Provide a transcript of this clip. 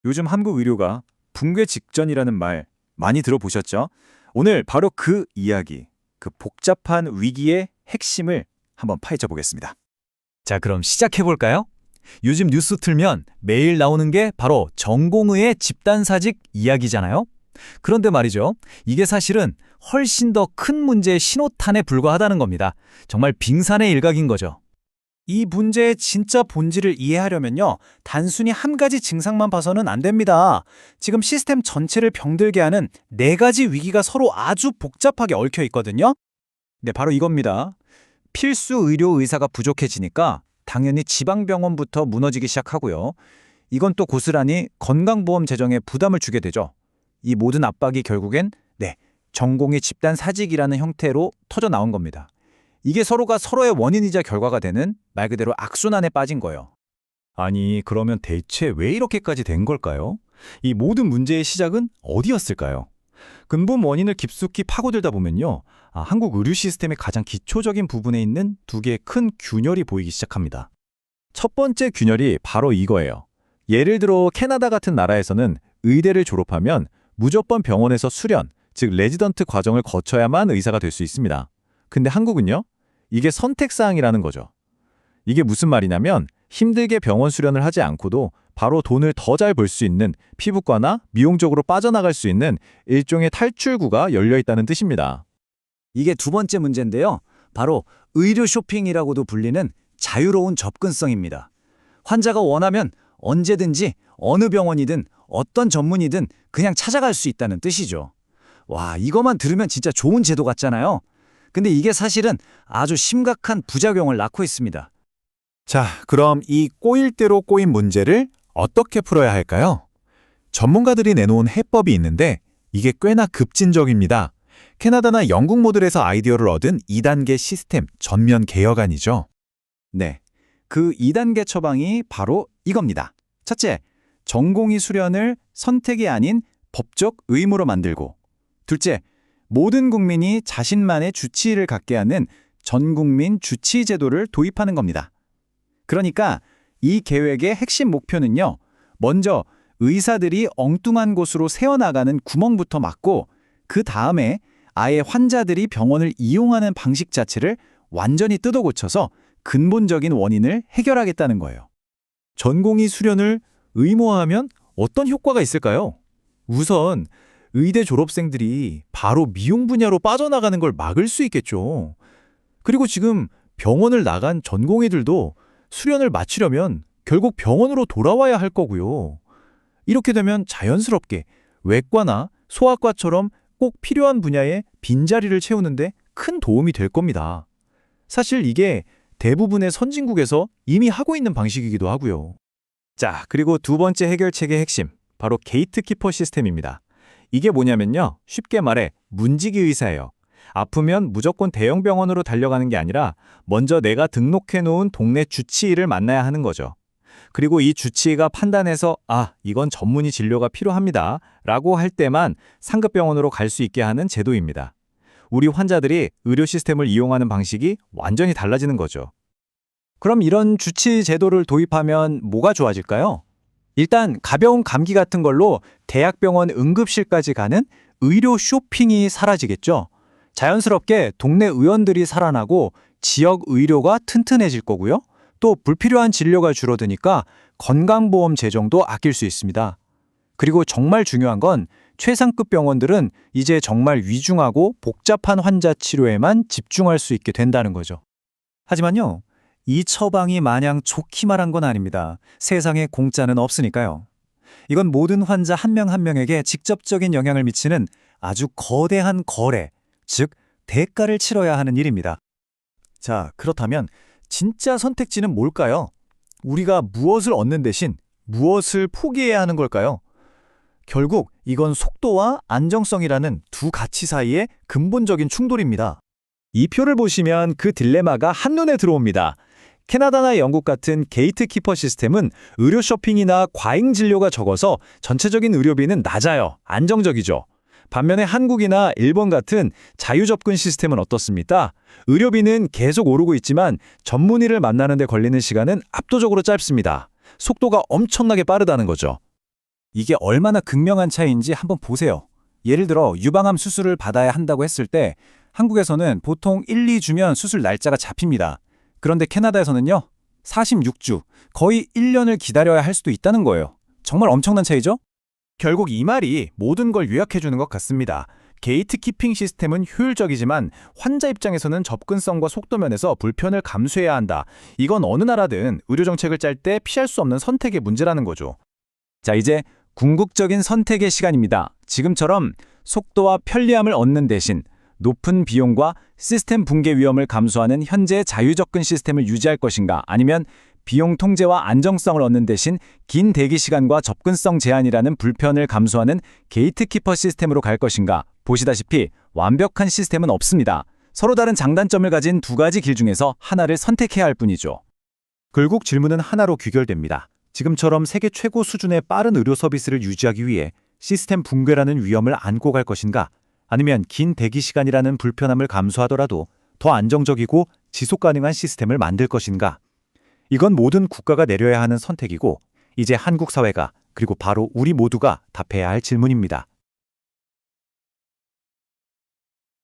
요즘 한국 의료가 붕괴 직전이라는 말 많이 들어보셨죠? 오늘 바로 그 이야기, 그 복잡한 위기의 핵심을 한번 파헤쳐 보겠습니다. 자, 그럼 시작해볼까요? 요즘 뉴스 틀면 매일 나오는 게 바로 전공의의 집단사직 이야기잖아요? 그런데 말이죠. 이게 사실은 훨씬 더 큰 문제의 신호탄에 불과하다는 겁니다. 정말 빙산의 일각인 거죠. 이 문제의 진짜 본질을 이해하려면요, 단순히 한 가지 증상만 봐서는 안 됩니다. 지금 시스템 전체를 병들게 하는 네 가지 위기가 서로 아주 복잡하게 얽혀 있거든요. 네, 바로 이겁니다. 필수 의료 의사가 부족해지니까 당연히 지방병원부터 무너지기 시작하고요. 이건 또 고스란히 건강보험 재정에 부담을 주게 되죠. 이 모든 압박이 결국엔 전공의 집단 사직이라는 형태로 터져 나온 겁니다. 이게 서로가 서로의 원인이자 결과가 되는 말 그대로 악순환에 빠진 거예요. 아니, 그러면 대체 왜 이렇게까지 된 걸까요? 이 모든 문제의 시작은 어디였을까요? 근본 원인을 깊숙이 파고들다 보면요. 한국 의료 시스템의 가장 기초적인 부분에 있는 두 개의 큰 균열이 보이기 시작합니다. 첫 번째 균열이 바로 이거예요. 예를 들어 캐나다 같은 나라에서는 의대를 졸업하면 무조건 병원에서 수련, 즉 레지던트 과정을 거쳐야만 의사가 될 수 있습니다. 근데 한국은요? 이게 선택사항이라는 거죠. 이게 무슨 말이냐면 힘들게 병원 수련을 하지 않고도 바로 돈을 더 잘 벌 수 있는 피부과나 미용 쪽으로 빠져나갈 수 있는 일종의 탈출구가 열려 있다는 뜻입니다. 이게 두 번째 문제인데요. 바로 의료 쇼핑이라고도 불리는 자유로운 접근성입니다. 환자가 원하면 언제든지 어느 병원이든 어떤 전문의든 그냥 찾아갈 수 있다는 뜻이죠. 와, 이것만 들으면 진짜 좋은 제도 같잖아요. 근데 이게 사실은 아주 심각한 부작용을 낳고 있습니다. 자, 그럼 이 꼬일 대로 꼬인 문제를 어떻게 풀어야 할까요? 전문가들이 내놓은 해법이 있는데 이게 꽤나 급진적입니다. 캐나다나 영국 모델에서 아이디어를 얻은 2단계 시스템 전면 개혁안이죠. 네, 그 2단계 처방이 바로 이겁니다. 첫째, 전공의 수련을 선택이 아닌 법적 의무로 만들고, 둘째, 모든 국민이 자신만의 주치의를 갖게 하는 전국민 주치의 제도를 도입하는 겁니다. 그러니까 이 계획의 핵심 목표는요, 먼저 의사들이 엉뚱한 곳으로 새어나가는 구멍부터 막고 그 다음에 아예 환자들이 병원을 이용하는 방식 자체를 완전히 뜯어 고쳐서 근본적인 원인을 해결하겠다는 거예요. 전공의 수련을 의무화하면 어떤 효과가 있을까요? 우선 의대 졸업생들이 바로 미용 분야로 빠져나가는 걸 막을 수 있겠죠. 그리고 지금 병원을 나간 전공의들도 수련을 마치려면 결국 병원으로 돌아와야 할 거고요. 이렇게 되면 자연스럽게 외과나 소아과처럼 꼭 필요한 분야의 빈자리를 채우는데 큰 도움이 될 겁니다. 사실 이게 대부분의 선진국에서 이미 하고 있는 방식이기도 하고요. 자, 그리고 두 번째 해결책의 핵심, 바로 게이트키퍼 시스템입니다. 이게 뭐냐면요. 쉽게 말해 문지기 의사예요. 아프면 무조건 대형 병원으로 달려가는 게 아니라 먼저 내가 등록해 놓은 동네 주치의를 만나야 하는 거죠. 그리고 이 주치의가 판단해서 이건 전문의 진료가 필요합니다 라고 할 때만 상급병원으로 갈 수 있게 하는 제도입니다. 우리 환자들이 의료 시스템을 이용하는 방식이 완전히 달라지는 거죠. 그럼 이런 주치의 제도를 도입하면 뭐가 좋아질까요? 일단 가벼운 감기 같은 걸로 대학병원 응급실까지 가는 의료 쇼핑이 사라지겠죠. 자연스럽게 동네 의원들이 살아나고 지역 의료가 튼튼해질 거고요. 또 불필요한 진료가 줄어드니까 건강보험 재정도 아낄 수 있습니다. 그리고 정말 중요한 건 최상급 병원들은 이제 정말 위중하고 복잡한 환자 치료에만 집중할 수 있게 된다는 거죠. 하지만요, 이 처방이 마냥 좋기만 한 건 아닙니다. 세상에 공짜는 없으니까요. 이건 모든 환자 한 명 한 명에게 직접적인 영향을 미치는 아주 거대한 거래, 즉 대가를 치러야 하는 일입니다. 자, 그렇다면 진짜 선택지는 뭘까요? 우리가 무엇을 얻는 대신 무엇을 포기해야 하는 걸까요? 결국 이건 속도와 안정성이라는 두 가치 사이의 근본적인 충돌입니다. 이 표를 보시면 그 딜레마가 한눈에 들어옵니다. 캐나다나 영국 같은 게이트키퍼 시스템은 의료 쇼핑이나 과잉 진료가 적어서 전체적인 의료비는 낮아요. 안정적이죠. 반면에 한국이나 일본 같은 자유접근 시스템은 어떻습니까? 의료비는 계속 오르고 있지만 전문의를 만나는 데 걸리는 시간은 압도적으로 짧습니다. 속도가 엄청나게 빠르다는 거죠. 이게 얼마나 극명한 차이인지 한번 보세요. 예를 들어 유방암 수술을 받아야 한다고 했을 때 한국에서는 보통 1, 2주면 수술 날짜가 잡힙니다. 그런데 캐나다에서는요. 46주, 거의 1년을 기다려야 할 수도 있다는 거예요. 정말 엄청난 차이죠? 결국 이 말이 모든 걸 요약해주는 것 같습니다. 게이트키핑 시스템은 효율적이지만 환자 입장에서는 접근성과 속도 면에서 불편을 감수해야 한다. 이건 어느 나라든 의료 정책을 짤 때 피할 수 없는 선택의 문제라는 거죠. 자, 이제 궁극적인 선택의 시간입니다. 지금처럼 속도와 편리함을 얻는 대신 높은 비용과 시스템 붕괴 위험을 감수하는 현재의 자유접근 시스템을 유지할 것인가, 아니면 비용 통제와 안정성을 얻는 대신 긴 대기 시간과 접근성 제한이라는 불편을 감수하는 게이트키퍼 시스템으로 갈 것인가. 보시다시피 완벽한 시스템은 없습니다. 서로 다른 장단점을 가진 두 가지 길 중에서 하나를 선택해야 할 뿐이죠. 결국 질문은 하나로 귀결됩니다. 지금처럼 세계 최고 수준의 빠른 의료 서비스를 유지하기 위해 시스템 붕괴라는 위험을 안고 갈 것인가? 아니면 긴 대기 시간이라는 불편함을 감수하더라도 더 안정적이고 지속 가능한 시스템을 만들 것인가? 이건 모든 국가가 내려야 하는 선택이고, 이제 한국 사회가, 그리고 바로 우리 모두가 답해야 할 질문입니다.